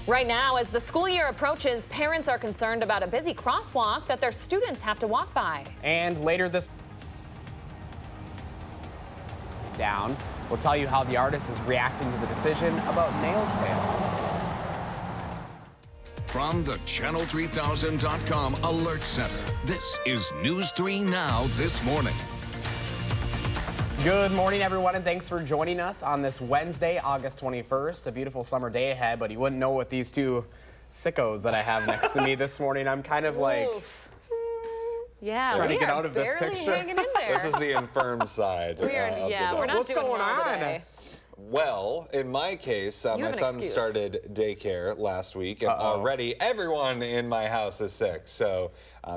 Right now, as the school year approaches, parents are concerned about a busy crosswalk that their students have to walk by. And later this down, we'll tell you how the artist is reacting to the decision about Nails Tale. From the Channel3000.com Alert Center, this is News 3 Now This Morning. Good morning, everyone, and thanks for joining us on this Wednesday, August 21st. A beautiful summer day ahead, but you wouldn't know with these two sickos that I have next to me this morning. I'm kind of like yeah, trying to get out of this barely picture. hanging in there. This is the infirm side. We're not What's doing going well on? today. Well, in my case, my have an son excuse. started daycare last week, and already everyone in my house is sick, so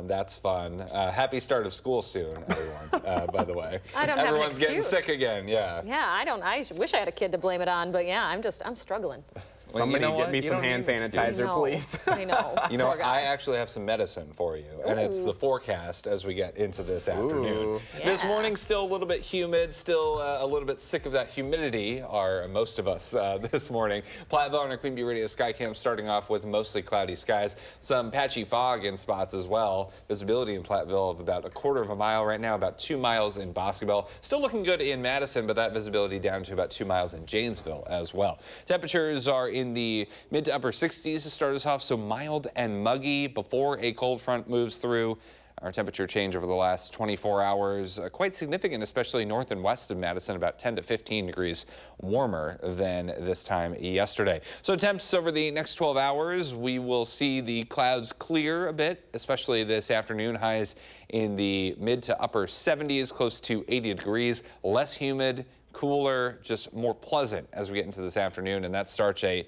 that's fun. Happy start of school soon, everyone, by the way. I don't have an Everyone's getting excuse. sick again, yeah. Yeah, I wish I had a kid to blame it on, but yeah, I'm struggling. Somebody you know get what? me You some don't need hand an excuse. sanitizer, No, please. I know. You know, Poor guy. I actually have some medicine for you, and it's the forecast as we get into this afternoon. This Yeah. morning, still a little bit humid, still a little bit sick of that humidity, are most of us this morning. Platteville on our Queen Bee Radio Skycam starting off with mostly cloudy skies, some patchy fog in spots as well. Visibility in Platteville of about a quarter of a mile right now, about 2 miles in Boscobel. Still looking good in Madison, but that visibility down to about 2 miles in Janesville as well. Temperatures are in the mid to upper 60s to start us off, so mild and muggy before a cold front moves through. Our temperature change over the last 24 hours, quite significant, especially north and west of Madison, about 10 to 15 degrees warmer than this time yesterday. So temps over the next 12 hours, we will see the clouds clear a bit, especially this afternoon. Highs in the mid to upper 70s, close to 80 degrees, less humid, cooler, just more pleasant as we get into this afternoon, and that starts a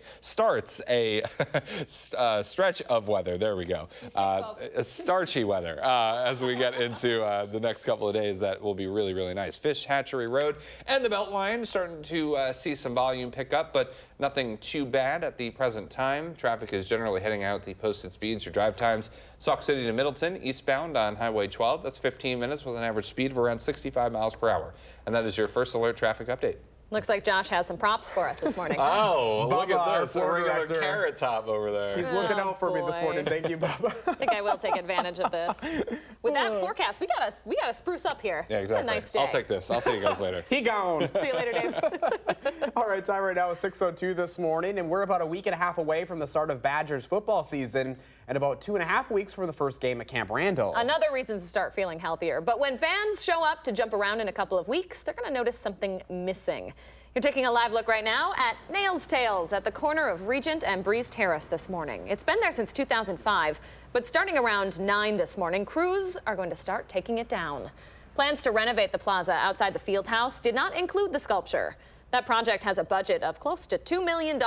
stretch of weather. There we go. Starchy weather as we get into the next couple of days. That will be really, really nice. Fish Hatchery Road and the Beltline starting to see some volume pick up, but nothing too bad at the present time. Traffic is generally heading out the posted speeds. Your drive times: Sauk City to Middleton, eastbound on Highway 12. That's 15 minutes with an average speed of around 65 miles per hour. And that is your first alert traffic update. Looks like Josh has some props for us this morning. Oh, look Bubba, at this. our A floor regular director. carrot top over there. He's looking out for me this boy. morning. Thank you, Bubba. I think I will take advantage of this. With that forecast, we gotta spruce up here. Yeah, exactly. It's a nice day. I'll take this. I'll see you guys later. He gone. See you later, Dave. All right, time right now is 6:02 this morning, and we're about a week and a half away from the start of Badgers football season and about 2.5 weeks for the first game at Camp Randall. Another reason to start feeling healthier. But when fans show up to jump around in a couple of weeks, they're going to notice something missing. You're taking a live look right now at Nails Tales at the corner of Regent and Breeze Terrace this morning. It's been there since 2005, but starting around 9 this morning, crews are going to start taking it down. Plans to renovate the plaza outside the field house did not include the sculpture. That project has a budget of close to $2 million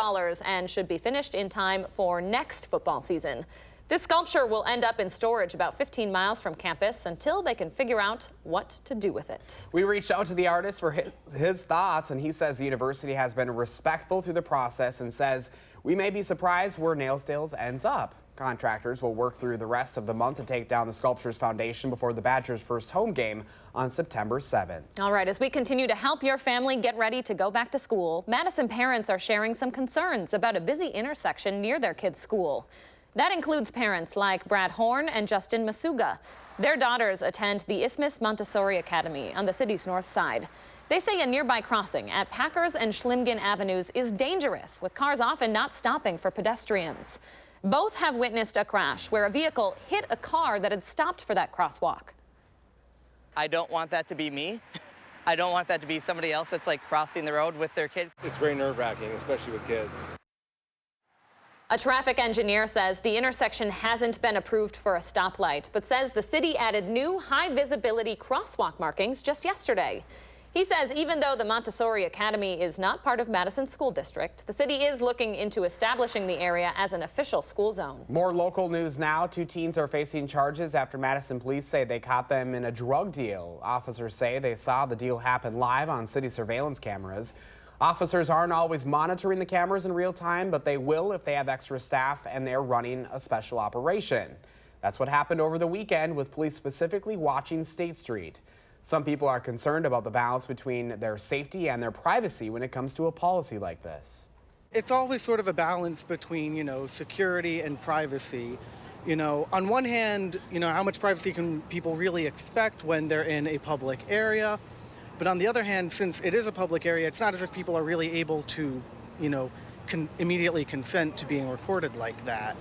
and should be finished in time for next football season. This sculpture will end up in storage about 15 miles from campus until they can figure out what to do with it. We reached out to the artist for his thoughts, and he says the university has been respectful through the process and says we may be surprised where Nails Tales ends up. Contractors will work through the rest of the month to take down the sculpture's foundation before the Badgers' first home game on September 7th. All right, as we continue to help your family get ready to go back to school, Madison parents are sharing some concerns about a busy intersection near their kids' school. That includes parents like Brad Horn and Justin Masuga. Their daughters attend the Isthmus Montessori Academy on the city's north side. They say a nearby crossing at Packers and Schlimgen Avenues is dangerous, with cars often not stopping for pedestrians. Both have witnessed a crash where a vehicle hit a car that had stopped for that crosswalk. I don't want that to be me. I don't want that to be somebody else that's like crossing the road with their kid. It's very nerve-wracking, especially with kids. A traffic engineer says the intersection hasn't been approved for a stoplight, but says the city added new high-visibility crosswalk markings just yesterday. He says even though the Montessori Academy is not part of Madison School District, the city is looking into establishing the area as an official school zone. More local news now. 2 teens are facing charges after Madison police say they caught them in a drug deal. Officers say they saw the deal happen live on city surveillance cameras. Officers aren't always monitoring the cameras in real time, but they will if they have extra staff and they're running a special operation. That's what happened over the weekend, with police specifically watching State Street. Some people are concerned about the balance between their safety and their privacy when it comes to a policy like this. It's always sort of a balance between, security and privacy. On one hand, how much privacy can people really expect when they're in a public area? But on the other hand, since it is a public area, it's not as if people are really able to, immediately consent to being recorded like that.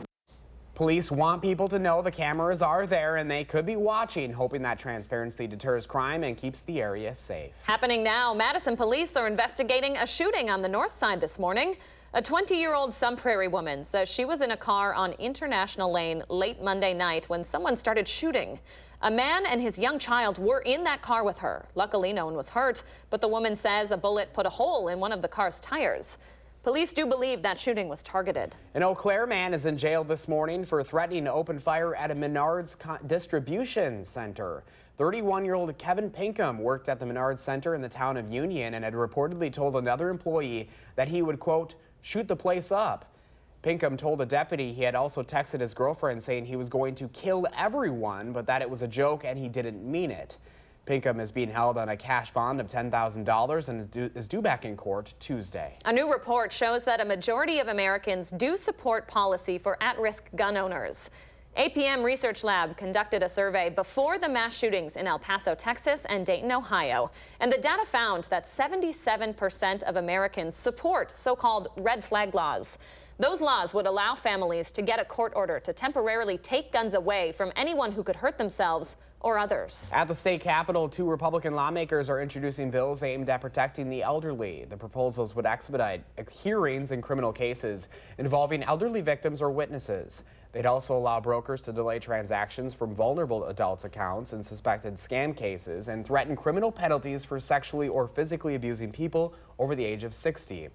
Police want people to know the cameras are there and they could be watching, hoping that transparency deters crime and keeps the area safe. Happening now, Madison police are investigating a shooting on the north side this morning. A 20-year-old Sun Prairie woman says she was in a car on International Lane late Monday night when someone started shooting. A man and his young child were in that car with her. Luckily, no one was hurt, but the woman says a bullet put a hole in one of the car's tires. Police do believe that shooting was targeted. An Eau Claire man is in jail this morning for threatening to open fire at a Menards distribution center. 31-year-old Kevin Pinkham worked at the Menards Center in the town of Union and had reportedly told another employee that he would, quote, shoot the place up. Pinkham told a deputy he had also texted his girlfriend saying he was going to kill everyone, but that it was a joke and he didn't mean it. Pinkham is being held on a cash bond of $10,000 and is due back in court Tuesday. A new report shows that a majority of Americans do support policy for at-risk gun owners. APM Research Lab conducted a survey before the mass shootings in El Paso, Texas and Dayton, Ohio, and the data found that 77% of Americans support so-called red flag laws. Those laws would allow families to get a court order to temporarily take guns away from anyone who could hurt themselves or others. At the state capitol, 2 Republican lawmakers are introducing bills aimed at protecting the elderly. The proposals would expedite hearings in criminal cases involving elderly victims or witnesses. They'd also allow brokers to delay transactions from vulnerable adults' accounts in suspected scam cases and threaten criminal penalties for sexually or physically abusing people over the age of 60.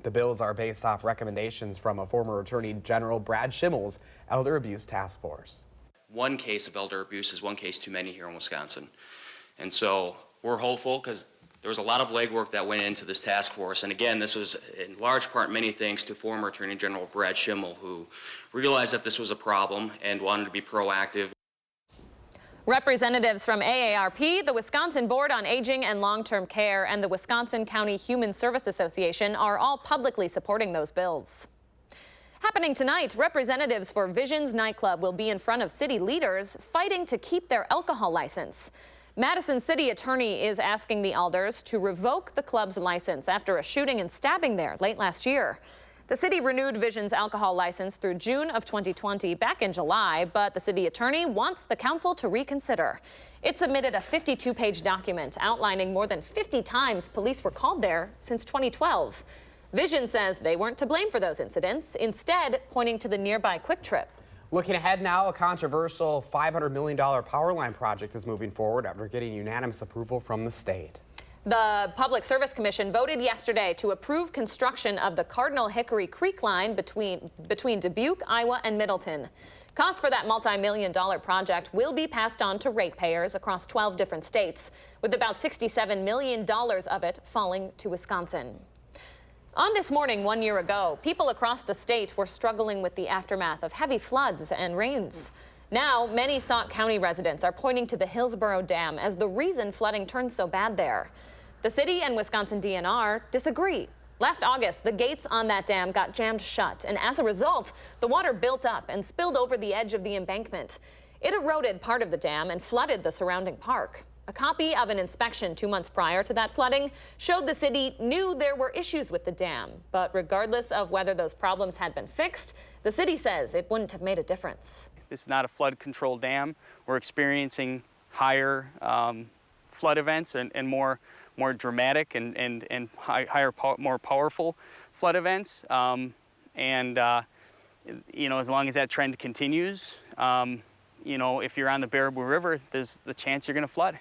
The bills are based off recommendations from a former Attorney General Brad Schimmel's Elder Abuse Task Force. One case of elder abuse is one case too many here in Wisconsin. And so we're hopeful because there was a lot of legwork that went into this task force. And again, this was in large part many thanks to former Attorney General Brad Schimmel, who realized that this was a problem and wanted to be proactive. Representatives from AARP, the Wisconsin Board on Aging and Long-Term Care, and the Wisconsin County Human Service Association are all publicly supporting those bills. Happening tonight, representatives for Visions nightclub will be in front of city leaders fighting to keep their alcohol license. Madison City Attorney is asking the alders to revoke the club's license after a shooting and stabbing there late last year. The city renewed Visions alcohol license through June of 2020 back in July, but the city attorney wants the council to reconsider. It submitted a 52-page document outlining more than 50 times police were called there since 2012. Vision says they weren't to blame for those incidents, instead pointing to the nearby Quick Trip. Looking ahead now, a controversial $500 million power line project is moving forward after getting unanimous approval from the state. The Public Service Commission voted yesterday to approve construction of the Cardinal Hickory Creek line between Dubuque, Iowa, and Middleton. Costs for that multi-million-dollar project will be passed on to ratepayers across 12 different states, with about $67 million of it falling to Wisconsin. On this morning 1 year ago, people across the state were struggling with the aftermath of heavy floods and rains. Now, many Sauk County residents are pointing to the Hillsborough Dam as the reason flooding turned so bad there. The city and Wisconsin DNR disagree. Last August, the gates on that dam got jammed shut, and as a result, the water built up and spilled over the edge of the embankment. It eroded part of the dam and flooded the surrounding park. A copy of an inspection 2 months prior to that flooding showed the city knew there were issues with the dam. But regardless of whether those problems had been fixed, the city says it wouldn't have made a difference. This is not a flood control dam. We're experiencing higher flood events and more dramatic and more powerful flood events. You know, as long as that trend continues, you know, if you're on the Baraboo River, there's the chance you're going to flood.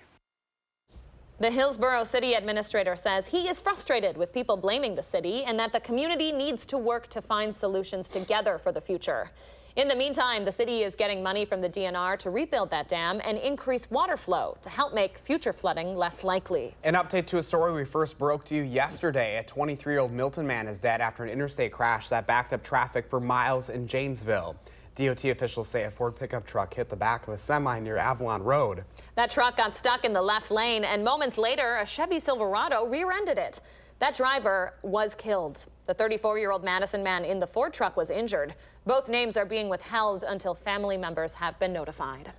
The Hillsborough City Administrator says he is frustrated with people blaming the city and that the community needs to work to find solutions together for the future. In the meantime, the city is getting money from the DNR to rebuild that dam and increase water flow to help make future flooding less likely. An update to a story we first broke to you yesterday. A 23-year-old Milton man is dead after an interstate crash that backed up traffic for miles in Janesville. DOT officials say a Ford pickup truck hit the back of a semi near Avalon Road. That truck got stuck in the left lane, and moments later, a Chevy Silverado rear-ended it. That driver was killed. The 34-year-old Madison man in the Ford truck was injured. Both names are being withheld until family members have been notified.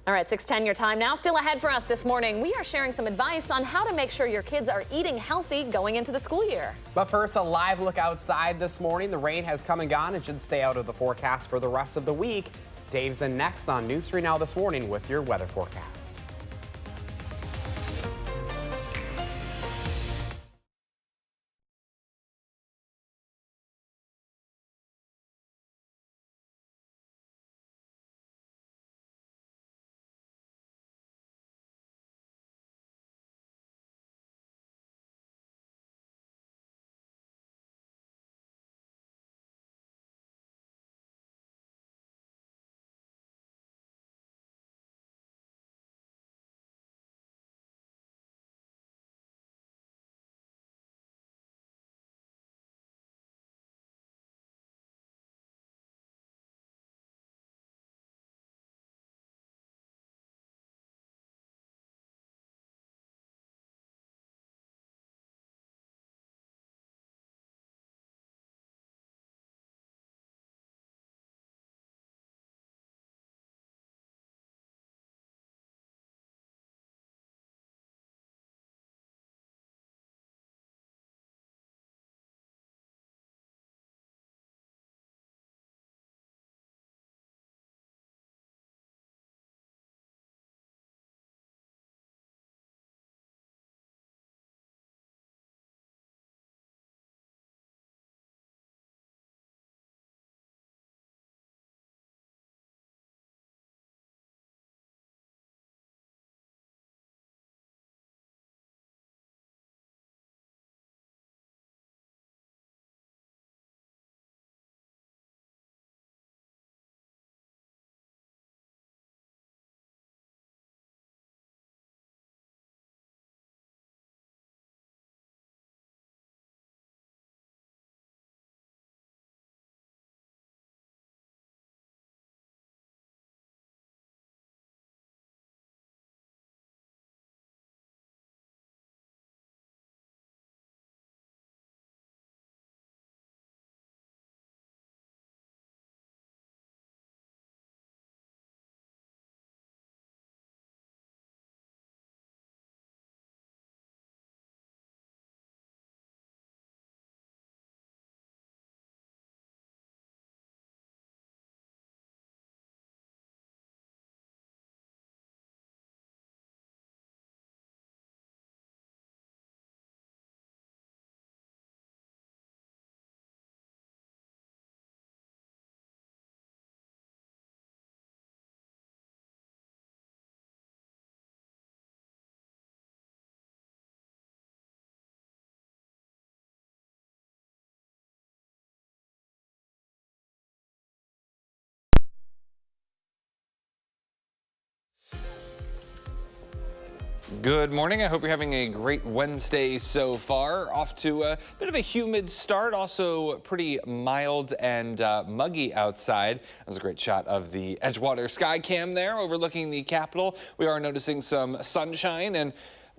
All right, 6:10 your time now. Still ahead for us this morning, we are sharing some advice on how to make sure your kids are eating healthy going into the school year. But first, a live look outside this morning. The rain has come and gone and should stay out of the forecast for the rest of the week. Dave's in next on News 3 Now this morning with your weather forecast. Good morning. I hope you're having a great Wednesday so far. Off to a bit of a humid start, also pretty mild and muggy outside. That was a great shot of the Edgewater sky cam there overlooking the Capitol. We are noticing some sunshine, and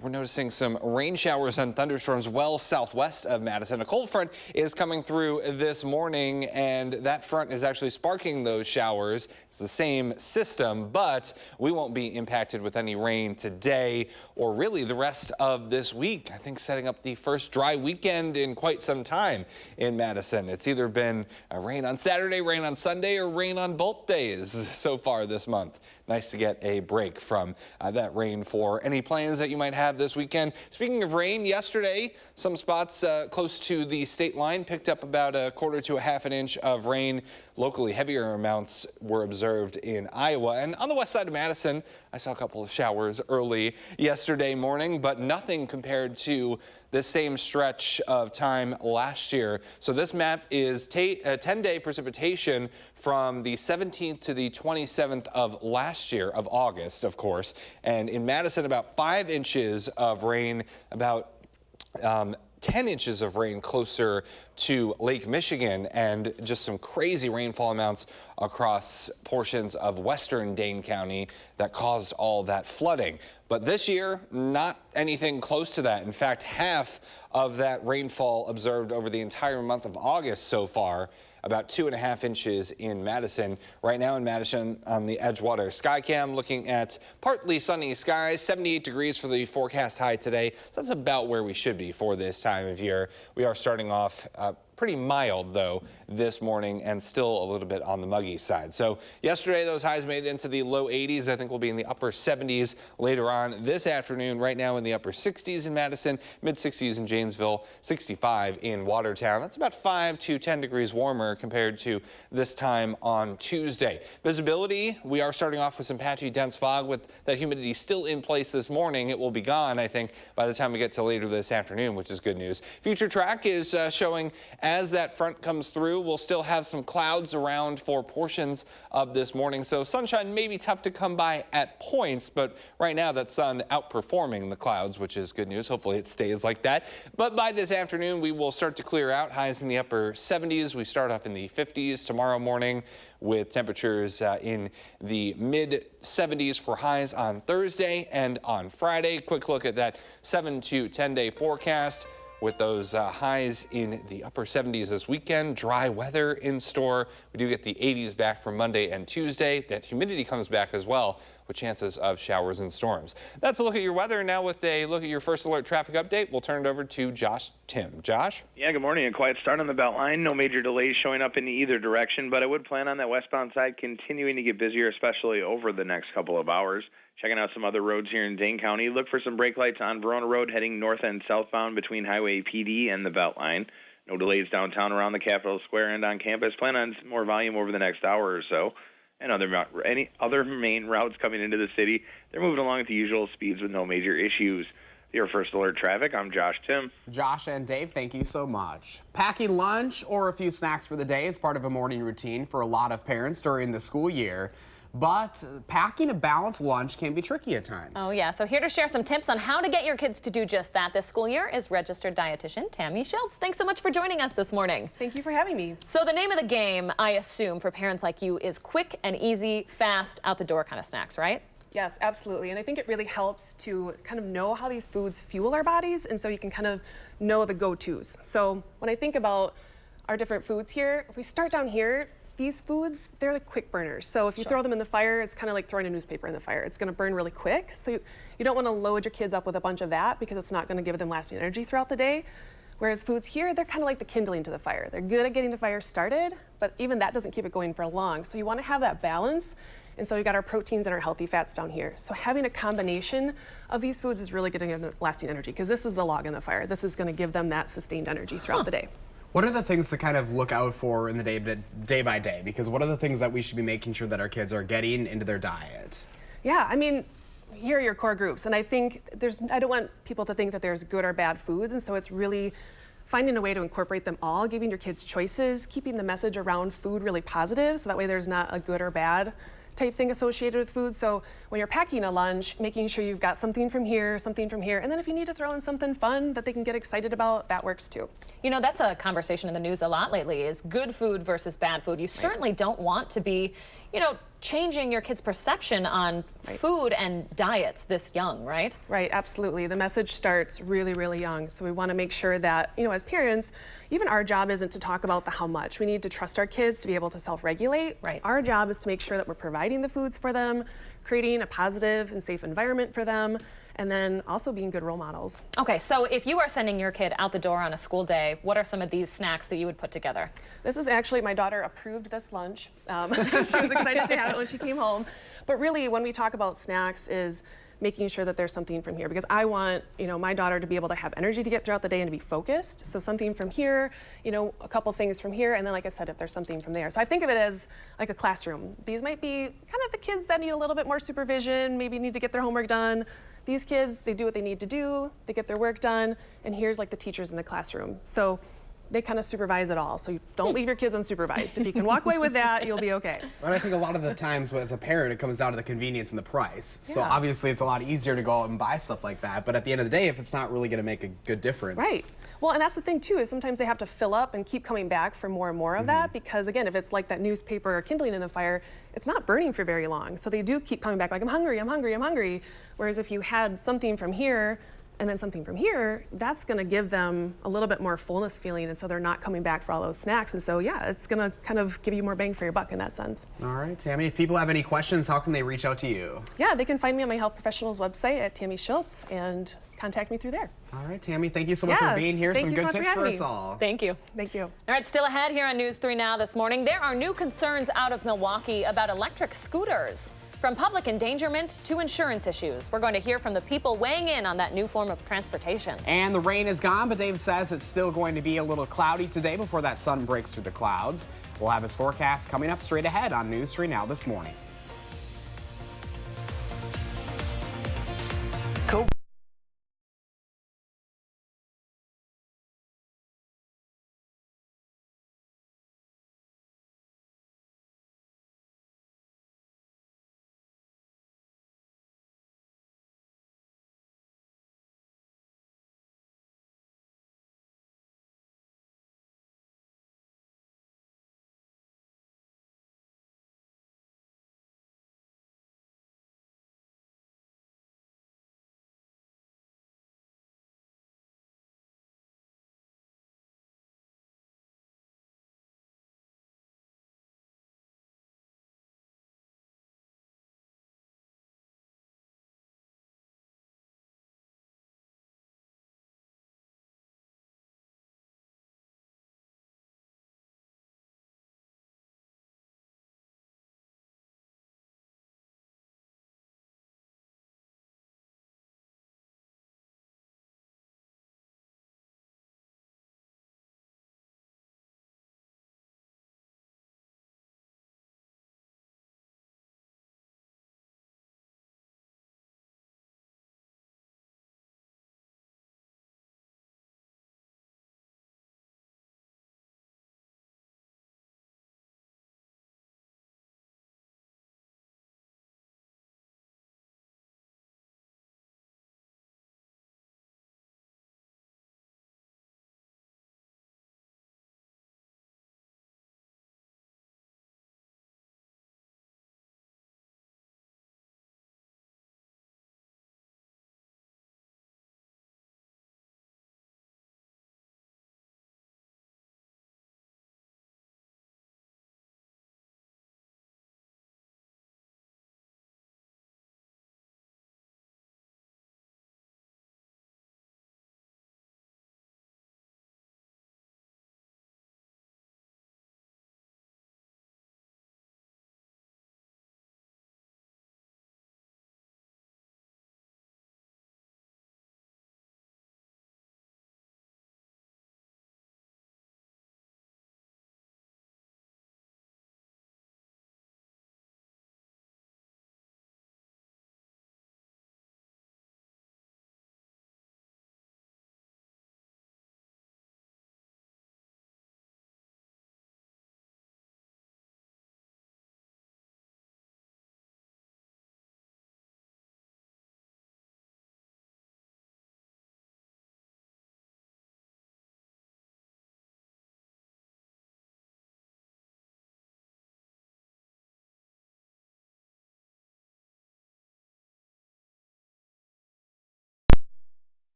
we're noticing some rain showers and thunderstorms well southwest of Madison. A cold front is coming through this morning, and that front is actually sparking those showers. It's the same system, but we won't be impacted with any rain today or really the rest of this week. I think setting up the first dry weekend in quite some time in Madison. It's either been rain on Saturday, rain on Sunday, or rain on both days so far this month. Nice to get a break from that rain for any plans that you might have this weekend. Speaking of rain, yesterday, some spots close to the state line picked up about a quarter to a half an inch of rain. Locally, heavier amounts were observed in Iowa. And on the west side of Madison, I saw a couple of showers early yesterday morning, but nothing compared to this same stretch of time last year. So this map is 10-day precipitation from the 17th to the 27th of last year, of August, of course. And in Madison, about 5 inches of rain, about 10 inches of rain closer to Lake Michigan, and just some crazy rainfall amounts across portions of western Dane County that caused all that flooding. But this year, not anything close to that. In fact, half of that rainfall observed over the entire month of August so far, about 2.5 inches in Madison. Right now in Madison on the Edgewater Skycam, looking at partly sunny skies, 78 degrees for the forecast high today. So that's about where we should be for this time of year. We are starting off pretty mild, though, this morning, and still a little bit on the muggy side. So yesterday, those highs made it into the low 80s. I think we'll be in the upper 70s later on this afternoon. Right now in the upper 60s in Madison, mid 60s in Janesville, 65 in Watertown. That's about 5 to 10 degrees warmer compared to this time on Tuesday. Visibility, we are starting off with some patchy dense fog with that humidity still in place this morning. It will be gone, I think, by the time we get to later this afternoon, which is good news. Future track is showing as that front comes through, we'll still have some clouds around for portions of this morning. So sunshine may be tough to come by at points, but right now that sun outperforming the clouds, which is good news. Hopefully it stays like that. But by this afternoon, we will start to clear out. Highs in the upper 70s. We start off in the 50s tomorrow morning with temperatures in the mid 70s for highs on Thursday and on Friday. Quick look at that 7 to 10 day forecast, with those highs in the upper 70s this weekend. Dry weather in store. We do get the 80s back for Monday and Tuesday. That humidity comes back as well, with chances of showers and storms. That's a look at your weather. Now with a look at your first alert traffic update, we'll turn it over to Josh Tim. Josh? Yeah, good morning. A quiet start on the Beltline. No major delays showing up in either direction, but I would plan on that westbound side continuing to get busier, especially over the next couple of hours. Checking out some other roads here in Dane County. Look for some brake lights on Verona Road heading north and southbound between Highway PD and the Beltline. No delays downtown around the Capitol Square and on campus. Plan on more volume over the next hour or so. And any other main routes coming into the city, they're moving along at the usual speeds with no major issues. Your first alert traffic, I'm Josh Tim. Josh and Dave, thank you so much. Packing lunch or a few snacks for the day is part of a morning routine for a lot of parents during the school year. But packing a balanced lunch can be tricky at times. Oh, yeah. So here to share some tips on how to get your kids to do just that this school year is registered dietitian Tammy Schultz. Thanks so much for joining us this morning. Thank you for having me. So the name of the game, I assume, for parents like you is quick and easy, fast, out the door kind of snacks, right? Yes, absolutely. And I think it really helps to kind of know how these foods fuel our bodies, and so you can kind of know the go-tos. So when I think about our different foods here, if we start down here, these foods, they're like quick burners. So if you throw them in the fire, it's kind of like throwing a newspaper in the fire. It's gonna burn really quick. So you don't wanna load your kids up with a bunch of that because it's not gonna give them lasting energy throughout the day. Whereas foods here, they're kind of like the kindling to the fire. They're good at getting the fire started, but even that doesn't keep it going for long. So you wanna have that balance. And so we've got our proteins and our healthy fats down here. So having a combination of these foods is really gonna give them lasting energy, because this is the log in the fire. This is gonna give them that sustained energy throughout the day. What are the things to kind of look out for in the day by day? Because what are the things that we should be making sure that our kids are getting into their diet? Yeah, I mean, here are your core groups. And I think I don't want people to think that there's good or bad foods. And so it's really finding a way to incorporate them all, giving your kids choices, keeping the message around food really positive, so that way there's not a good or bad type thing associated with food. So when you're packing a lunch, making sure you've got something from here, and then if you need to throw in something fun that they can get excited about, that works too. You know, that's a conversation in the news a lot lately, is good food versus bad food. You certainly don't want to be, you know, changing your kids' perception on food and diets this young, right? Right, absolutely. The message starts really, really young. So we want to make sure that, you know, as parents, even our job isn't to talk about the how much. We need to trust our kids to be able to self-regulate. Right. Our job is to make sure that we're providing the foods for them, creating a positive and safe environment for them, and then also being good role models. Okay, so if you are sending your kid out the door on a school day, what are some of these snacks that you would put together? This is actually, my daughter approved this lunch. She was excited to have it when she came home. But really, when we talk about snacks, is making sure that there's something from here, because I want, you know, my daughter to be able to have energy to get throughout the day and to be focused. So something from here, you know, a couple things from here, and then like I said, if there's something from there. So I think of it as like a classroom. These might be kind of the kids that need a little bit more supervision, maybe need to get their homework done. These kids, they do what they need to do, they get their work done, and here's like the teachers in the classroom. So they kind of supervise it all. So you don't leave your kids unsupervised. If you can walk away with that, you'll be okay. And I think a lot of the times as a parent, it comes down to the convenience and the price. So Yeah. obviously it's a lot easier to go out and buy stuff like that. But at the end of the day, if it's not really going to make a good difference. Right. Well, and that's the thing too, is sometimes they have to fill up and keep coming back for more and more of that, because again, if it's like that newspaper or kindling in the fire, it's not burning for very long. So they do keep coming back like, I'm hungry, I'm hungry, I'm hungry. Whereas if you had something from here and then something from here, that's gonna give them a little bit more fullness feeling, and so they're not coming back for all those snacks. And so yeah, it's gonna kind of give you more bang for your buck in that sense. All right, Tammy, if people have any questions, how can they reach out to you? Yeah, they can find me on my health professionals website at Tammy Schultz and contact me through there. All right, Tammy, thank you so much for being here. Thank Some you so good much for tips for having us me. all. Thank you. Thank you. All right, still ahead here on News 3 Now this morning, there are new concerns out of Milwaukee about electric scooters. From public endangerment to insurance issues, we're going to hear from the people weighing in on that new form of transportation. And the rain is gone, but Dave says it's still going to be a little cloudy today before that sun breaks through the clouds. We'll have his forecast coming up straight ahead on News 3 Now this morning.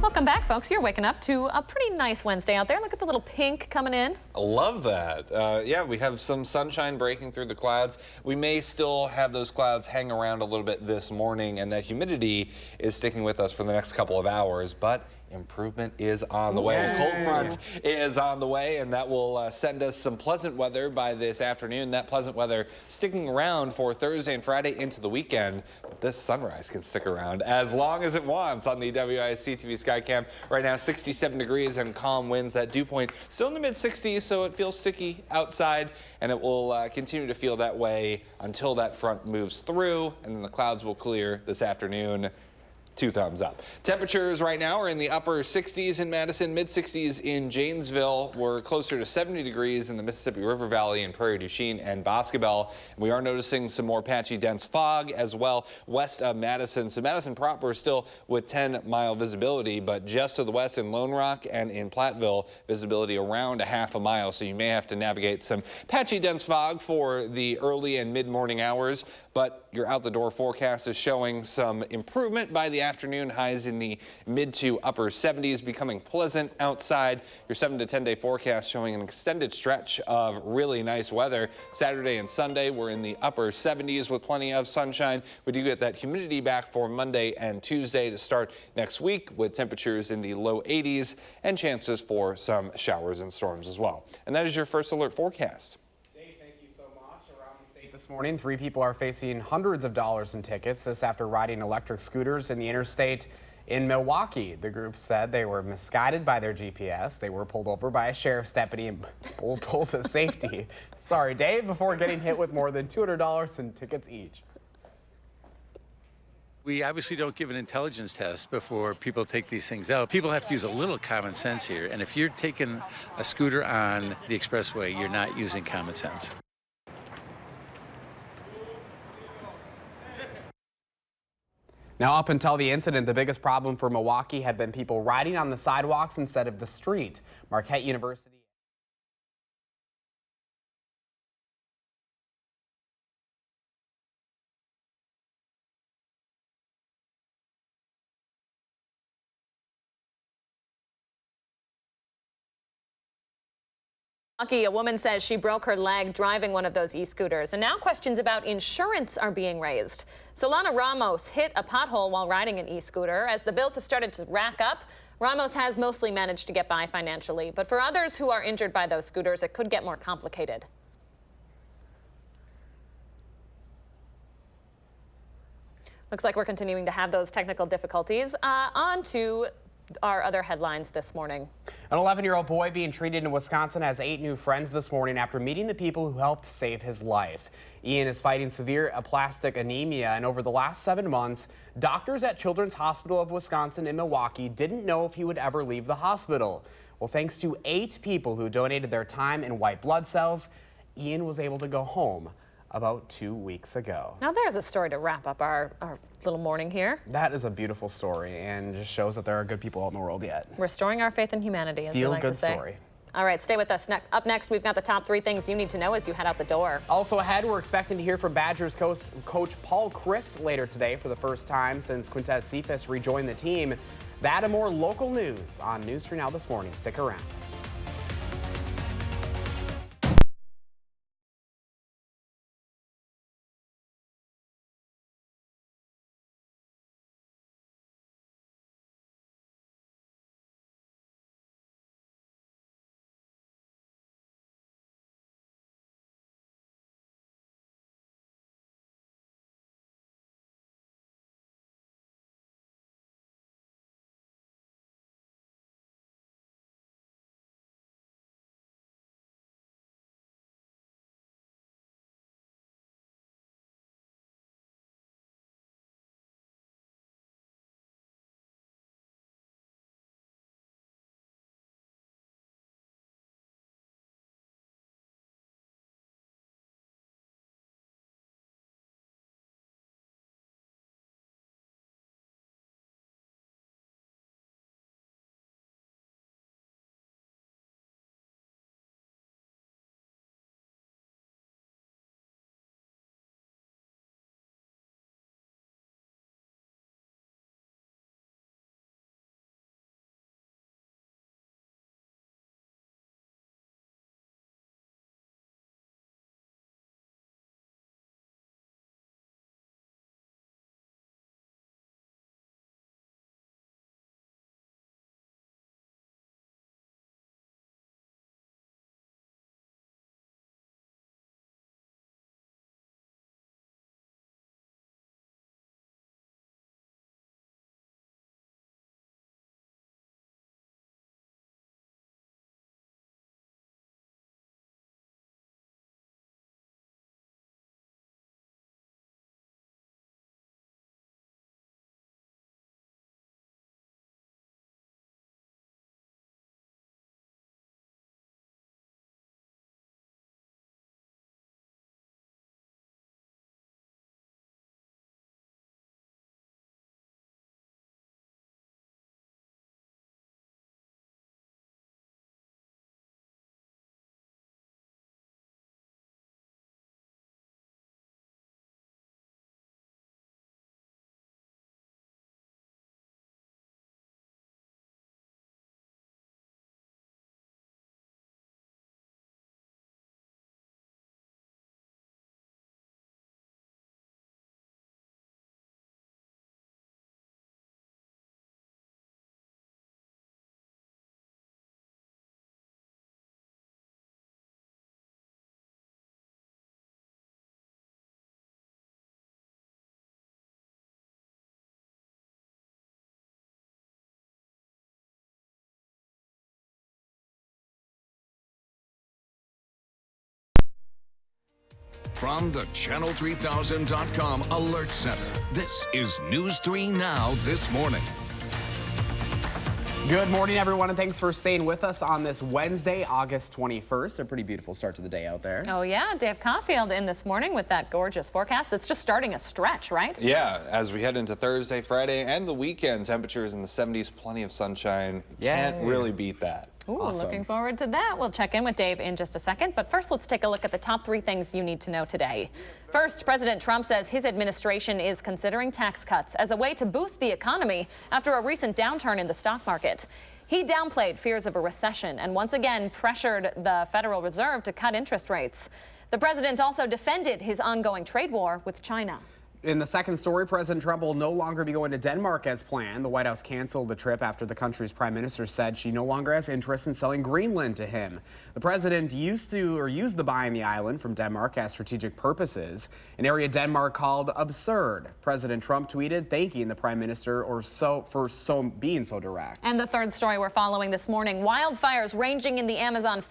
Welcome back, folks. You're waking up to a pretty nice Wednesday out there. Look at the little pink coming in. I love that. Yeah, we have some sunshine breaking through the clouds. We may still have those clouds hang around a little bit this morning, and that humidity is sticking with us for the next couple of hours, but improvement is on the way. A cold front is on the way, and that will send us some pleasant weather by this afternoon. That pleasant weather sticking around for Thursday and Friday into the weekend. But this sunrise can stick around as long as it wants on the WISC-TV Skycam. Right now, 67 degrees and calm winds. That dew point still in the mid-60s, so it feels sticky outside, and it will continue to feel that way until that front moves through, and then the clouds will clear this afternoon. 2 thumbs up. Temperatures right now are in the upper 60s in Madison, mid 60s in Janesville. We're closer to 70 degrees in the Mississippi River Valley in Prairie du Chien and Boscobel. We are noticing some more patchy dense fog as well west of Madison. So Madison proper is still with 10-mile visibility, but just to the west in Lone Rock and in Platteville, visibility around a half a mile. So you may have to navigate some patchy dense fog for the early and mid-morning hours, but your out-the-door forecast is showing some improvement by the afternoon. Highs in the mid to upper 70s, becoming pleasant outside. Your 7 to 10-day forecast showing an extended stretch of really nice weather. Saturday and Sunday, we're in the upper 70s with plenty of sunshine. We do get that humidity back for Monday and Tuesday to start next week with temperatures in the low 80s and chances for some showers and storms as well. And that is your first alert forecast. This morning, 3 people are facing hundreds of dollars in tickets. This after riding electric scooters in the interstate in Milwaukee. The group said they were misguided by their GPS. They were pulled over by a sheriff's deputy and pulled to safety. Sorry, Dave, before getting hit with more than $200 in tickets each. We obviously don't give an intelligence test before people take these things out. People have to use a little common sense here. And if you're taking a scooter on the expressway, you're not using common sense. Now, up until the incident, the biggest problem for Milwaukee had been people riding on the sidewalks instead of the street. Marquette University. A woman says she broke her leg driving one of those e-scooters, and now questions about insurance are being raised. Solana Ramos hit a pothole while riding an e-scooter. As the bills have started to rack up, Ramos has mostly managed to get by financially, but for others who are injured by those scooters, it could get more complicated. Looks like we're continuing to have those technical difficulties. On to our other headlines this morning. An 11-year-old boy being treated in Wisconsin has 8 new friends this morning after meeting the people who helped save his life. Ian is fighting severe aplastic anemia, and over the last 7 months, doctors at Children's Hospital of Wisconsin in Milwaukee didn't know if he would ever leave the hospital. Well, thanks to 8 people who donated their time and white blood cells, Ian was able to go home about 2 weeks ago. Now there's a story to wrap up our little morning here. That is a beautiful story and just shows that there are good people out in the world yet. Restoring our faith in humanity, as we like to say. Story. All right, stay with us. Up next, we've got the top 3 things you need to know as you head out the door. Also ahead, we're expecting to hear from Badgers coach Paul Chryst later today for the first time since Quintez Cephas rejoined the team. That and more local news on News 3 Now this morning. Stick around. From the Channel3000.com Alert Center, this is News 3 Now This Morning. Good morning, everyone, and thanks for staying with us on this Wednesday, August 21st. A pretty beautiful start to the day out there. Oh, yeah. Dave Caulfield in this morning with that gorgeous forecast. That's just starting a stretch, right? Yeah, as we head into Thursday, Friday, and the weekend, temperatures in the 70s, plenty of sunshine. Can't really beat that. Ooh, Awesome. Looking forward to that. We'll check in with Dave in just a second. But first, let's take a look at the top 3 things you need to know today. First, President Trump says his administration is considering tax cuts as a way to boost the economy after a recent downturn in the stock market. He downplayed fears of a recession and once again pressured the Federal Reserve to cut interest rates. The president also defended his ongoing trade war with China. In the second story, President Trump will no longer be going to Denmark as planned. The White House canceled the trip after the country's prime minister said she no longer has interest in selling Greenland to him. The president used the buying the island from Denmark as strategic purposes, an area Denmark called absurd. President Trump tweeted thanking the prime minister for being so direct. And the third story we're following this morning, wildfires ranging in the Amazon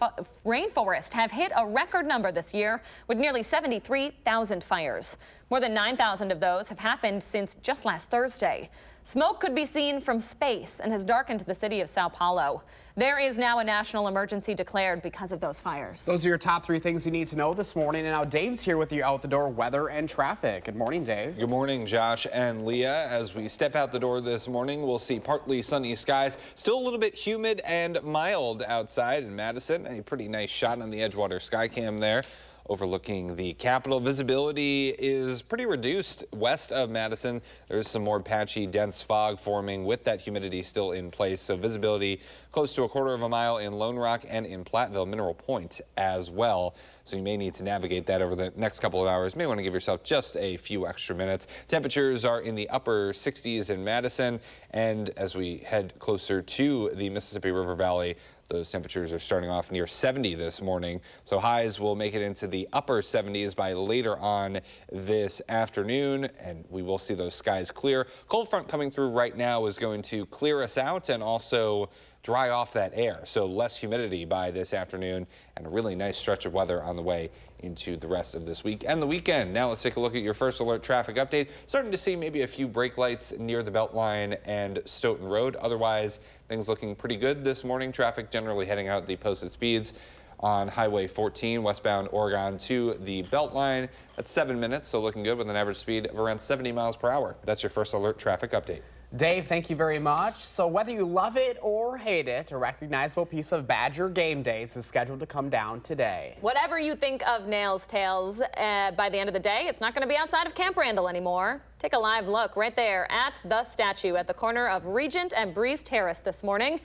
rainforest have hit a record number this year with nearly 73,000 fires. More than 9,000 of those have happened since just last Thursday. Smoke could be seen from space and has darkened the city of Sao Paulo. There is now a national emergency declared because of those fires. Those are your top 3 things you need to know this morning. And now Dave's here with your out-the-door weather and traffic. Good morning, Dave. Good morning, Josh and Leah. As we step out the door this morning, we'll see partly sunny skies. Still a little bit humid and mild outside in Madison. A pretty nice shot on the Edgewater Skycam there. Overlooking the Capitol. Visibility is pretty reduced west of Madison. There's some more patchy, dense fog forming with that humidity still in place. So visibility close to a 1/4 mile in Lone Rock and in Platteville, Mineral Point as well. So you may need to navigate that over the next couple of hours. May want to give yourself just a few extra minutes. Temperatures are in the upper 60s in Madison. And as we head closer to the Mississippi River Valley, those temperatures are starting off near 70 this morning. So highs will make it into the upper 70s by later on this afternoon, and we will see those skies clear. Cold front coming through right now is going to clear us out and also dry off that air. So less humidity by this afternoon and a really nice stretch of weather on the way into the rest of this week and the weekend. Now let's take a look at your first alert traffic update. Starting to see maybe a few brake lights near the Beltline and Stoughton Road. Otherwise, things looking pretty good this morning. Traffic generally heading out the posted speeds on Highway 14 westbound Oregon to the Beltline. That's 7 minutes, so looking good with an average speed of around 70 miles per hour. That's your first alert traffic update. Dave, thank you very much. So whether you love it or hate it, a recognizable piece of Badger game days is scheduled to come down today. Whatever you think of Nails Tales, by the end of the day, it's not going to be outside of Camp Randall anymore. Take a live look right there at the statue at the corner of Regent and Breeze Terrace this morning.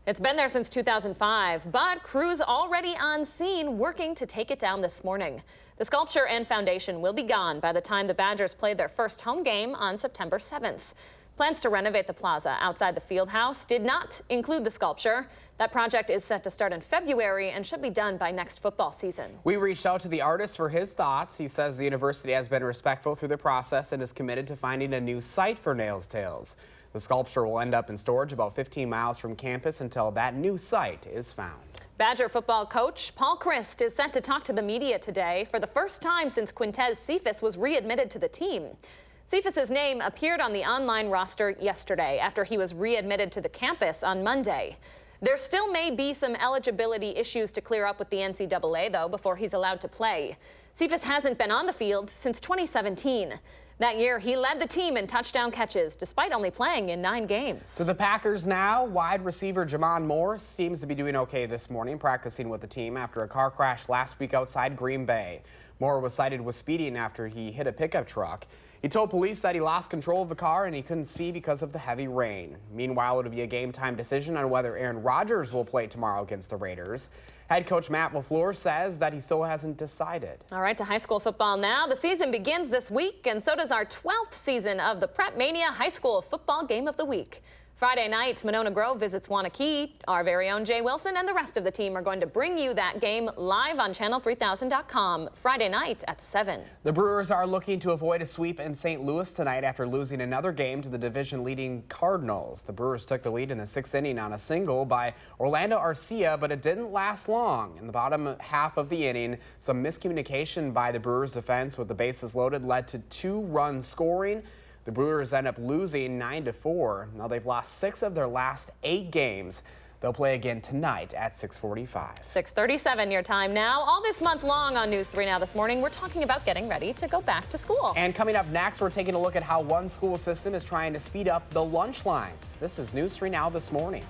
It's been there since 2005, but crews already on scene working to take it down this morning. The sculpture and foundation will be gone by the time the Badgers play their first home game on September 7th. Plans to renovate the plaza outside the field house did not include the sculpture. That project is set to start in February and should be done by next football season. We reached out to the artist for his thoughts. He says the university has been respectful through the process and is committed to finding a new site for Nails Tales. The sculpture will end up in storage about 15 miles from campus until that new site is found. Badger football coach Paul Christ is set to talk to the media today for the first time since Quintez Cephas was readmitted to the team. Cephas's name appeared on the online roster yesterday after he was readmitted to the campus on Monday. There still may be some eligibility issues to clear up with the NCAA, though, before he's allowed to play. Cephas hasn't been on the field since 2017. That year, he led the team in touchdown catches, despite only playing in 9 games. To the Packers now, wide receiver Jamon Moore seems to be doing okay this morning, practicing with the team after a car crash last week outside Green Bay. Moore was cited with speeding after he hit a pickup truck. He told police that he lost control of the car and he couldn't see because of the heavy rain. Meanwhile, it'll be a game-time decision on whether Aaron Rodgers will play tomorrow against the Raiders. Head coach Matt LaFleur says that he still hasn't decided. All right, to high school football now. The season begins this week, and so does our 12th season of the Prep Mania High School Football Game of the Week. Friday night, Monona Grove visits Wanakee. Our very own Jay Wilson and the rest of the team are going to bring you that game live on channel3000.com Friday night at 7. The Brewers are looking to avoid a sweep in St. Louis tonight after losing another game to the division-leading Cardinals. The Brewers took the lead in the 6th inning on a single by Orlando Arcia, but it didn't last long. In the bottom half of the inning, some miscommunication by the Brewers defense with the bases loaded led to 2-run scoring. The Brewers end up losing 9-4. Now they've lost 6 of their last 8 games. They'll play again tonight at 6:45. 6:37 your time now. All this month long on News 3 Now this morning, we're talking about getting ready to go back to school. And coming up next, we're taking a look at how one school system is trying to speed up the lunch lines. This is News 3 Now this morning.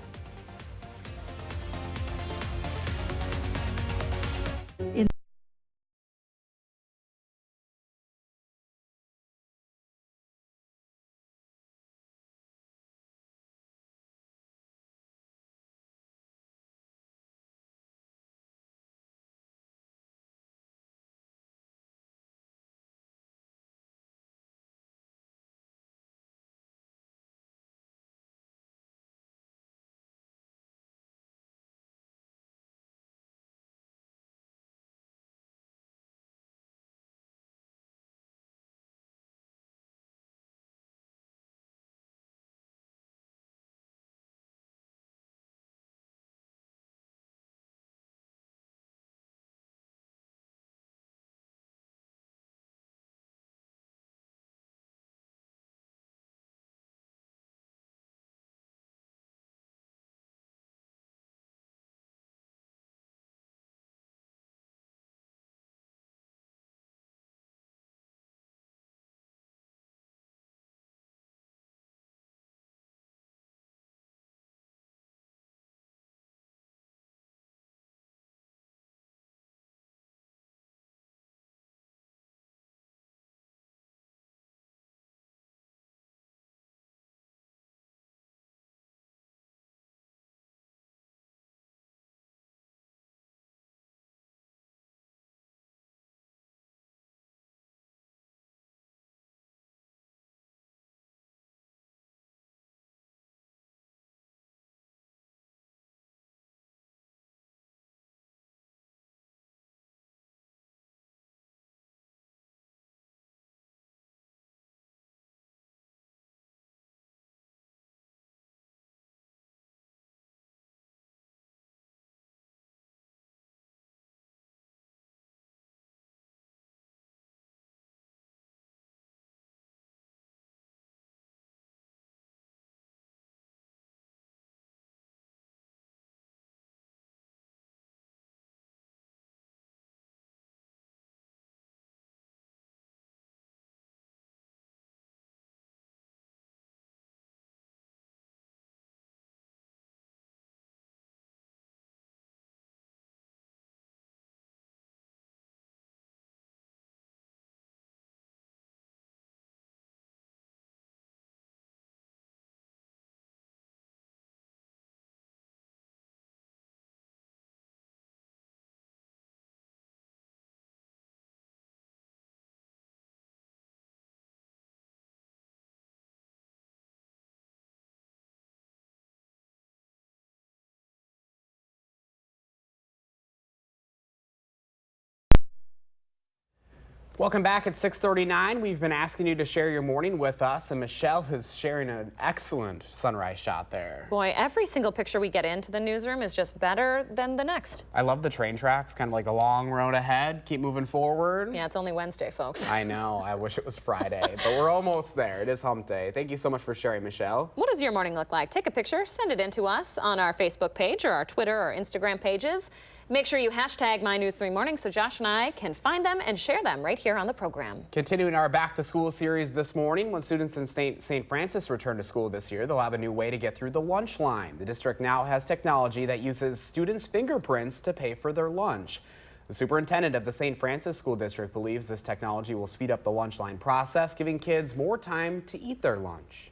Welcome back at 6:39. We've been asking you to share your morning with us, and Michelle is sharing an excellent sunrise shot there. Boy, every single picture we get into the newsroom is just better than the next. I love the train tracks, kind of like the long road ahead. Keep moving forward. Yeah, it's only Wednesday, folks. I know. I wish it was Friday, but we're almost there. It is hump day. Thank you so much for sharing, Michelle. What does your morning look like? Take a picture, send it in to us on our Facebook page or our Twitter or Instagram pages. Make sure you hashtag MyNews3Morning so Josh and I can find them and share them right here on the program. Continuing our Back to School series this morning, when students in St. Francis return to school this year, they'll have a new way to get through the lunch line. The district now has technology that uses students' fingerprints to pay for their lunch. The superintendent of the St. Francis School District believes this technology will speed up the lunch line process, giving kids more time to eat their lunch.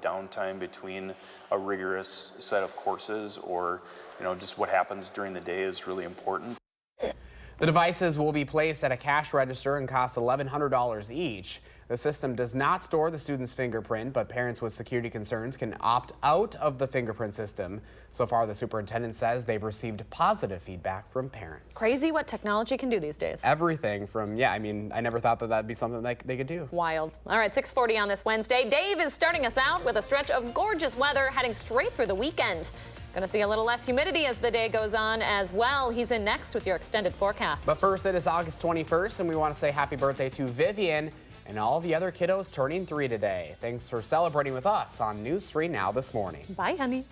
Downtime between a rigorous set of courses or just what happens during the day is really important. The devices will be placed at a cash register and cost $1,100 each. The system does not store the student's fingerprint, but parents with security concerns can opt out of the fingerprint system. So far, the superintendent says they've received positive feedback from parents. Crazy what technology can do these days. Everything from, yeah, I mean, I never thought that that'd be something that they could do. Wild. All right, 6:40 on this Wednesday. Dave is starting us out with a stretch of gorgeous weather heading straight through the weekend. Going to see a little less humidity as the day goes on as well. He's in next with your extended forecast. But first, it is August 21st, and we want to say happy birthday to Vivian and all the other kiddos turning 3 today. Thanks for celebrating with us on News 3 Now this morning. Bye, honey.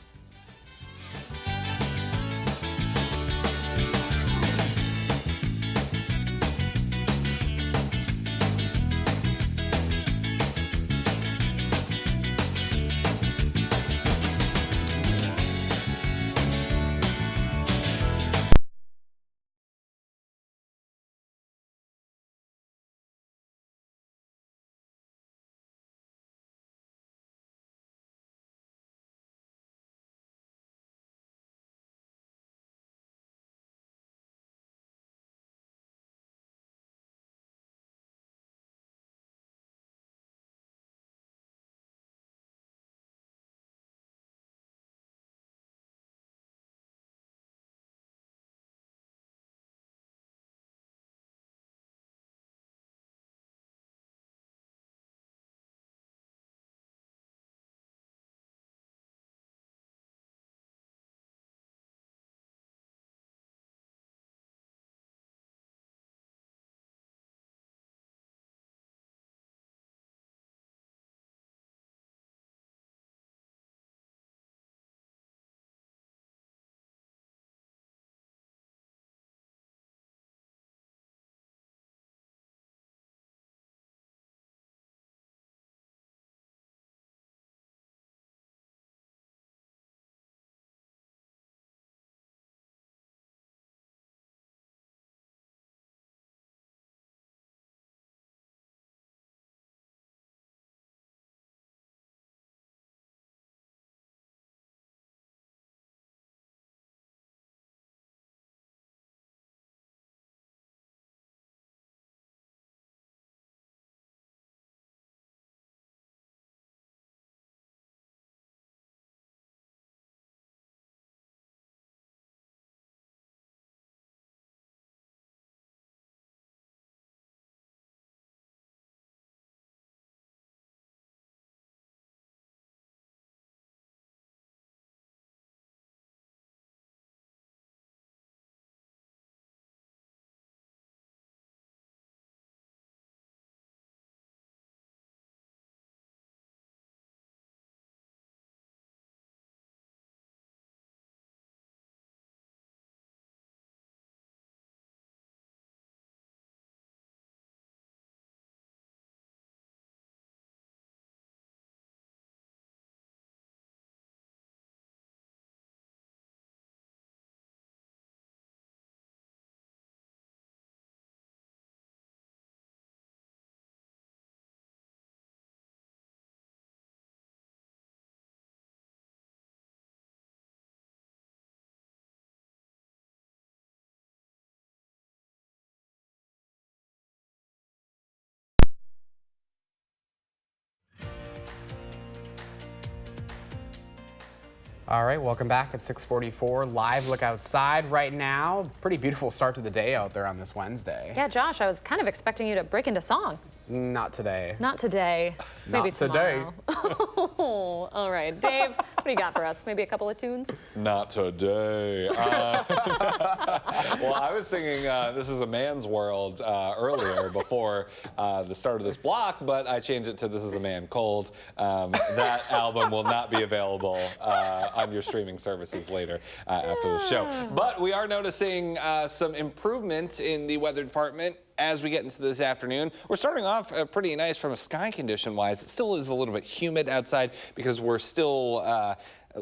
All right, welcome back at 6:44. Live look outside right now. Pretty beautiful start to the day out there on this Wednesday. Yeah, Josh, I was kind of expecting you to break into song. Not today. Not today. Maybe Not today. tomorrow. All right, Dave, what do you got for us? Maybe a couple of tunes? Not today. Well, I was singing This Is a Man's World earlier before the start of this block, but I changed it to This Is a Man Cold. That album will not be available on your streaming services later after the show. But we are noticing some improvement in the weather department as we get into this afternoon. We're starting off pretty nice from a sky condition wise. It still is a little bit humid outside because we're still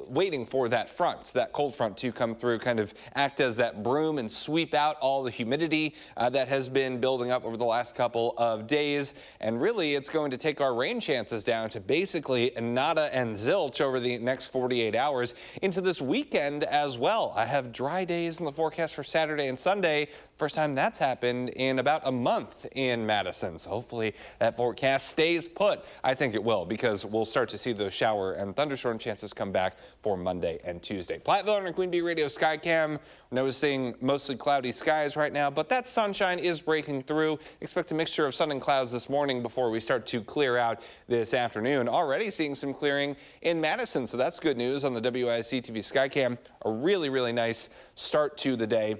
waiting for that front, that cold front to come through, kind of act as that broom and sweep out all the humidity that has been building up over the last couple of days. And really, it's going to take our rain chances down to basically nada and zilch over the next 48 hours into this weekend as well. I have dry days in the forecast for Saturday and Sunday. First time that's happened in about a month in Madison. So hopefully that forecast stays put. I think it will, because we'll start to see those shower and thunderstorm chances come back for Monday and Tuesday. Platteville on our Queen Bee Radio Skycam. We're noticing mostly cloudy skies right now, but that sunshine is breaking through. Expect a mixture of sun and clouds this morning before we start to clear out this afternoon. Already seeing some clearing in Madison, so that's good news on the WISC-TV Skycam. A really, really nice start to the day,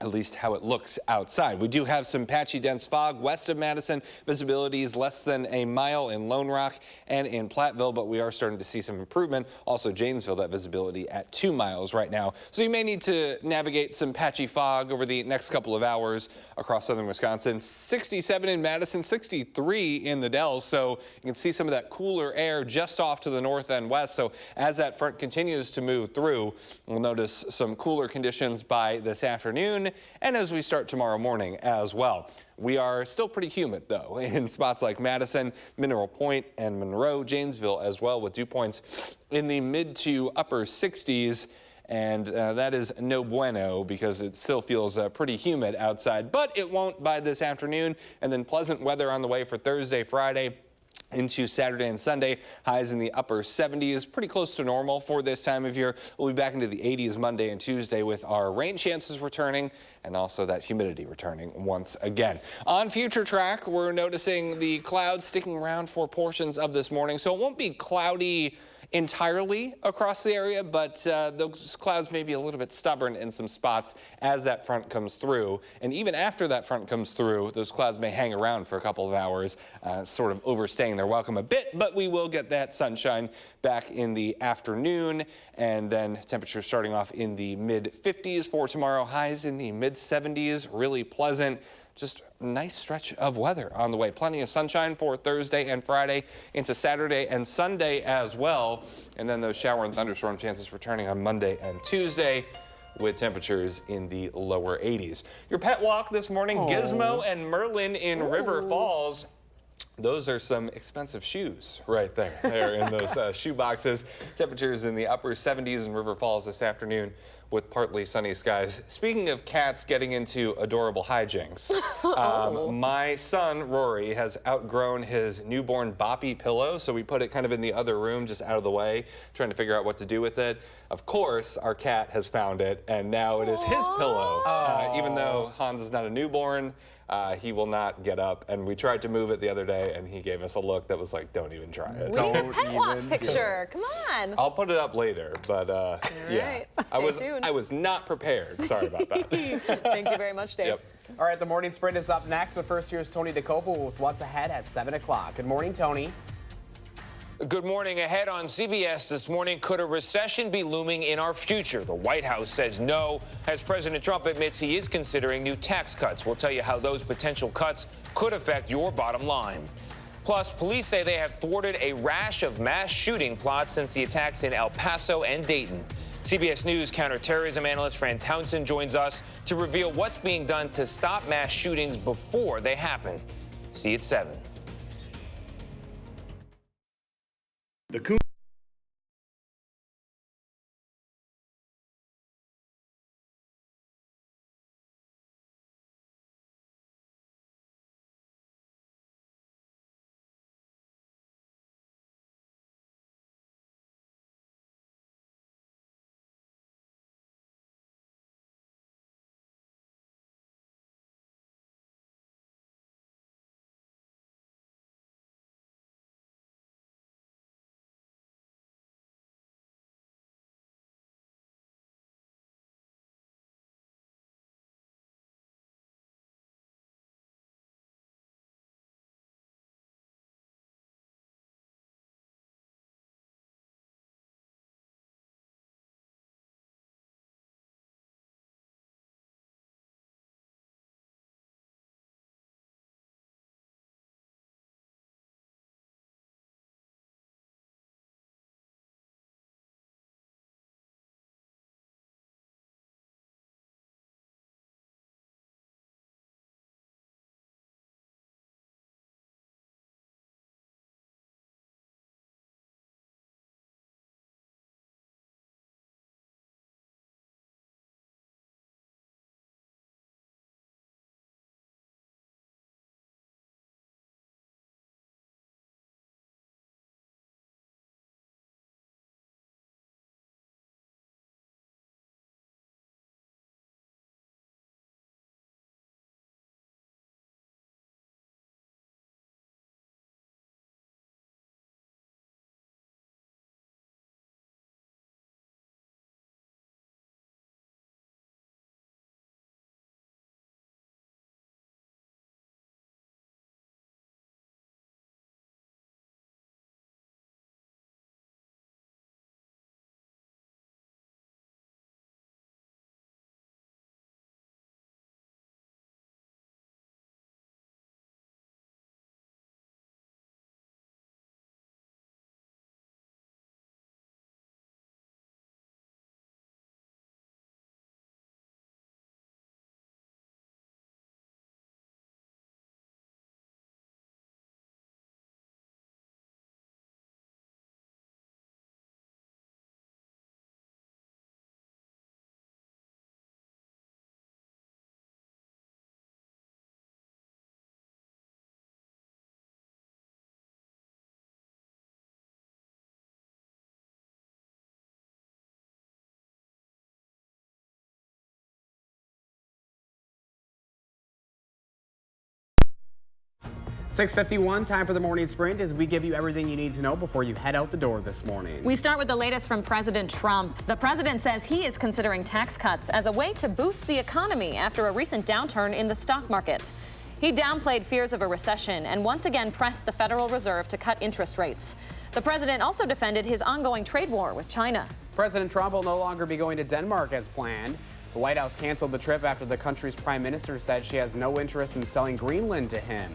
at least how it looks outside. We do have some patchy dense fog west of Madison. Visibility is less than a mile in Lone Rock and in Platteville, but we are starting to see some improvement. Also Janesville, that visibility at 2 miles right now. So you may need to navigate some patchy fog over the next couple of hours across southern Wisconsin. 67 in Madison, 63 in the Dells. So you can see some of that cooler air just off to the north and west. So as that front continues to move through, we'll notice some cooler conditions by this afternoon and as we start tomorrow morning as well. We are still pretty humid, though, in spots like Madison, Mineral Point, and Monroe, Janesville as well, with dew points in the mid to upper 60s. And that is no bueno, because it still feels pretty humid outside, but it won't by this afternoon. And then pleasant weather on the way for Thursday, Friday, into Saturday and Sunday. Highs in the upper 70s, pretty close to normal for this time of year. We'll be back into the 80s Monday and Tuesday with our rain chances returning and also that humidity returning once again. On future track, we're noticing the clouds sticking around for portions of this morning, so it won't be cloudy entirely across the area, but those clouds may be a little bit stubborn in some spots as that front comes through. And even after that front comes through, those clouds may hang around for a couple of hours, sort of overstaying their welcome a bit, but we will get that sunshine back in the afternoon, and then temperatures starting off in the mid 50s for tomorrow, highs in the mid 70s, really pleasant. Just a nice stretch of weather on the way. Plenty of sunshine for Thursday and Friday into Saturday and Sunday as well. And then those shower and thunderstorm chances returning on Monday and Tuesday with temperatures in the lower 80s. Your pet walk this morning, Gizmo and Merlin in River Falls. Those are some expensive shoes right there. They're in those shoe boxes. Temperatures in the upper 70s in River Falls this afternoon with partly sunny skies. Speaking of cats getting into adorable hijinks, my son, Rory, has outgrown his newborn Boppy pillow, so we put it kind of in the other room, just out of the way, trying to figure out what to do with it. Of course, our cat has found it, and now it is his pillow. Even though Hans is not a newborn, he will not get up, and we tried to move it the other day, and he gave us a look that was like, don't even try it. We need a pet walk picture. Come on. I'll put it up later, but yeah. Right. I was not prepared. Sorry about that. Thank you very much, Dave. Yep. All right, the morning sprint is up next, but first here's Tony DeCopo with what's ahead at 7 o'clock. Good morning, Tony. Good morning. Ahead on CBS this morning, could a recession be looming in our future? The White House says no, as President Trump admits he is considering new tax cuts. We'll tell you how those potential cuts could affect your bottom line. Plus, police say they have thwarted a rash of mass shooting plots since the attacks in El Paso and Dayton. CBS News counterterrorism analyst Fran Townsend joins us to reveal what's being done to stop mass shootings before they happen. See you at 7. 6:51, time for the morning sprint as we give you everything you need to know before you head out the door this morning. We start with the latest from President Trump. The president says he is considering tax cuts as a way to boost the economy after a recent downturn in the stock market. He downplayed fears of a recession and once again pressed the Federal Reserve to cut interest rates. The president also defended his ongoing trade war with China. President Trump will no longer be going to Denmark as planned. The White House canceled the trip after the country's prime minister said she has no interest in selling Greenland to him.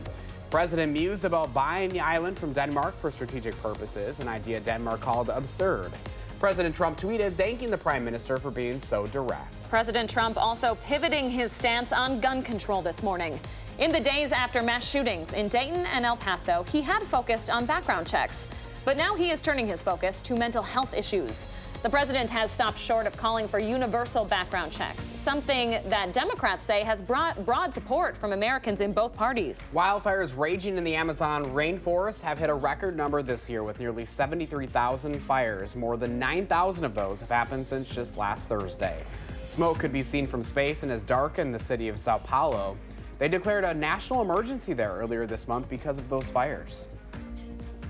The president mused about buying the island from Denmark for strategic purposes, an idea Denmark called absurd. President Trump tweeted thanking the prime minister for being so direct. President Trump also pivoting his stance on gun control this morning. In the days after mass shootings in Dayton and El Paso, he had focused on background checks. But now he is turning his focus to mental health issues. The president has stopped short of calling for universal background checks, something that Democrats say has brought broad support from Americans in both parties. Wildfires raging in the Amazon rainforest have hit a record number this year with nearly 73,000 fires. More than 9,000 of those have happened since just last Thursday. Smoke could be seen from space and has darkened the city of Sao Paulo. They declared a national emergency there earlier this month because of those fires.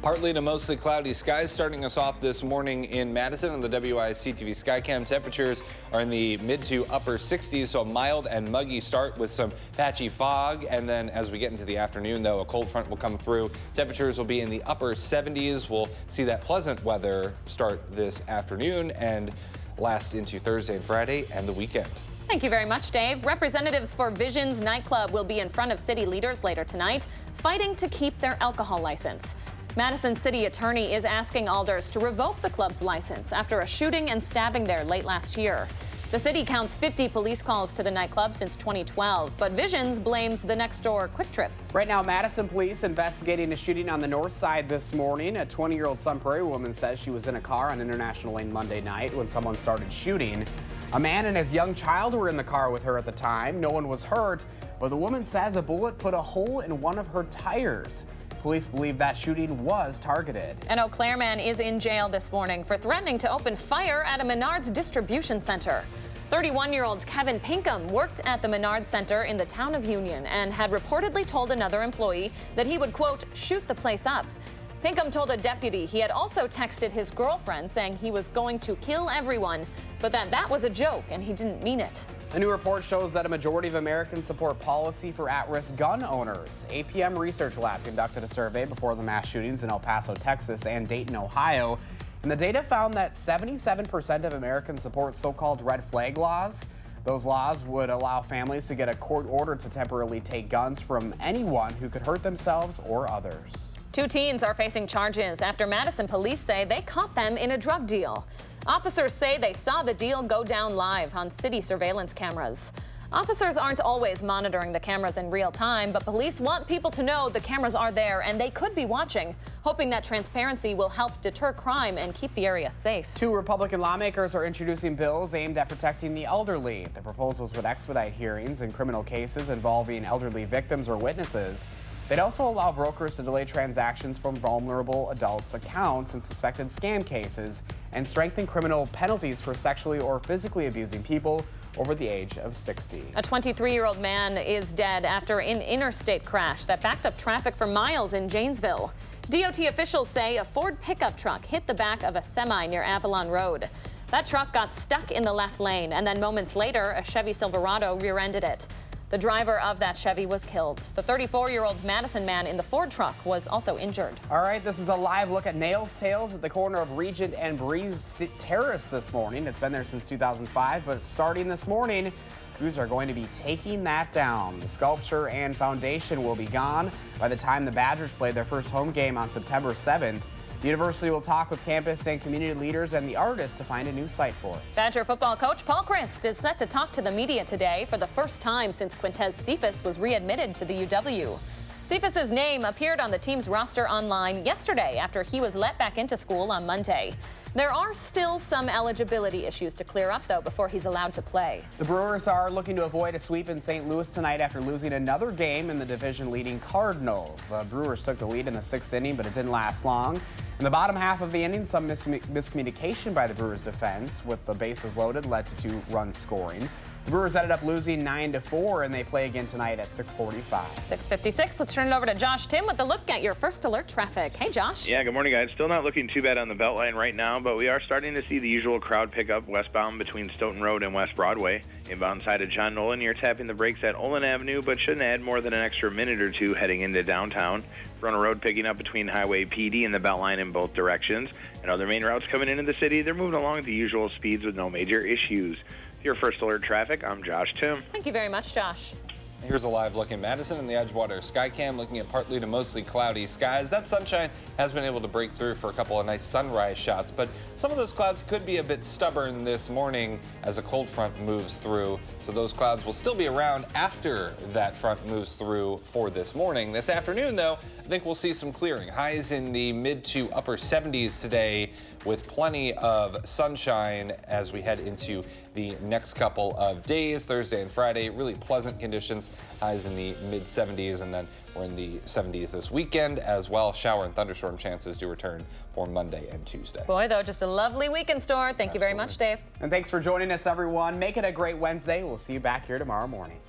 Partly to mostly cloudy skies starting us off this morning in Madison on the WISC-TV Skycam. Temperatures are in the mid to upper 60s, so a mild and muggy start with some patchy fog. And then as we get into the afternoon, though, a cold front will come through. Temperatures will be in the upper 70s. We'll see that pleasant weather start this afternoon and last into Thursday and Friday and the weekend. Thank you very much, Dave. Representatives for Visions nightclub will be in front of city leaders later tonight, fighting to keep their alcohol license. Madison City Attorney is asking alders to revoke the club's license after a shooting and stabbing there late last year. The city counts 50 police calls to the nightclub since 2012, but Visions blames the next-door Quick Trip. Right now, Madison police investigating a shooting on the north side this morning. A 20-year-old Sun Prairie woman says she was in a car on International Lane Monday night when someone started shooting. A man and his young child were in the car with her at the time. No one was hurt, but the woman says a bullet put a hole in one of her tires. Police believe that shooting was targeted. An Eau Claire man is in jail this morning for threatening to open fire at a Menards distribution center. 31-year-old Kevin Pinkham worked at the Menards Center in the town of Union and had reportedly told another employee that he would, quote, shoot the place up. Pinkham told a deputy he had also texted his girlfriend saying he was going to kill everyone, but that was a joke and he didn't mean it. A new report shows that a majority of Americans support policy for at-risk gun owners. APM Research Lab conducted a survey before the mass shootings in El Paso, Texas and Dayton, Ohio. And the data found that 77% of Americans support so-called red flag laws. Those laws would allow families to get a court order to temporarily take guns from anyone who could hurt themselves or others. 2 teens are facing charges after Madison police say they caught them in a drug deal. Officers say they saw the deal go down live on city surveillance cameras. Officers aren't always monitoring the cameras in real time, but police want people to know the cameras are there and they could be watching, hoping that transparency will help deter crime and keep the area safe. 2 Republican lawmakers are introducing bills aimed at protecting the elderly. The proposals would expedite hearings in criminal cases involving elderly victims or witnesses. They'd also allow brokers to delay transactions from vulnerable adults' accounts in suspected scam cases and strengthen criminal penalties for sexually or physically abusing people over the age of 60. A 23-year-old man is dead after an interstate crash that backed up traffic for miles in Janesville. DOT officials say a Ford pickup truck hit the back of a semi near Avalon Road. That truck got stuck in the left lane, and then moments later, a Chevy Silverado rear-ended it. The driver of that Chevy was killed. The 34-year-old Madison man in the Ford truck was also injured. All right, this is a live look at Nails Tales at the corner of Regent and Breeze Terrace this morning. It's been there since 2005, but starting this morning, crews are going to be taking that down. The sculpture and foundation will be gone by the time the Badgers play their first home game on September 7th. The university will talk with campus and community leaders and the artists to find a new site for it. Badger football coach Paul Christ is set to talk to the media today for the first time since Quintez Cephas was readmitted to the UW. Cephas's name appeared on the team's roster online yesterday after he was let back into school on Monday. There are still some eligibility issues to clear up, though, before he's allowed to play. The Brewers are looking to avoid a sweep in St. Louis tonight after losing another game in the division-leading Cardinals. The Brewers took the lead in the 6th inning, but it didn't last long. In the bottom half of the inning, some miscommunication by the Brewers' defense with the bases loaded led to 2 runs scoring. The Brewers ended up losing 9-4, and they play again tonight at 6:45. 6:56. Let's turn it over to Josh Tim with a look at your first alert traffic. Hey, Josh. Yeah, good morning, guys. Still not looking too bad on the Beltline right now, but we are starting to see the usual crowd pickup westbound between Stoughton Road and West Broadway. Inbound side of John Nolan, you're tapping the brakes at Olin Avenue, but shouldn't add more than an extra minute or two heading into downtown. Front road picking up between Highway PD and the Beltline in both directions. And other main routes coming into the city, they're moving along at the usual speeds with no major issues. Your first alert traffic, I'm Josh Tim. Thank you very much, Josh. Here's a live look in Madison and the Edgewater Skycam, looking at partly to mostly cloudy skies. That sunshine has been able to break through for a couple of nice sunrise shots, but some of those clouds could be a bit stubborn this morning as a cold front moves through. So those clouds will still be around after that front moves through for this morning. This afternoon, though, I think we'll see some clearing. Highs in the mid to upper 70s today, with plenty of sunshine as we head into the next couple of days. Thursday and Friday, really pleasant conditions. Highs in the mid 70s, and then we're in the 70s this weekend as well. Shower and thunderstorm chances do return for Monday and Tuesday. Boy, though, just a lovely weekend store. Thank you very much, Dave. And thanks for joining us, everyone. Make it a great Wednesday. We'll see you back here tomorrow morning.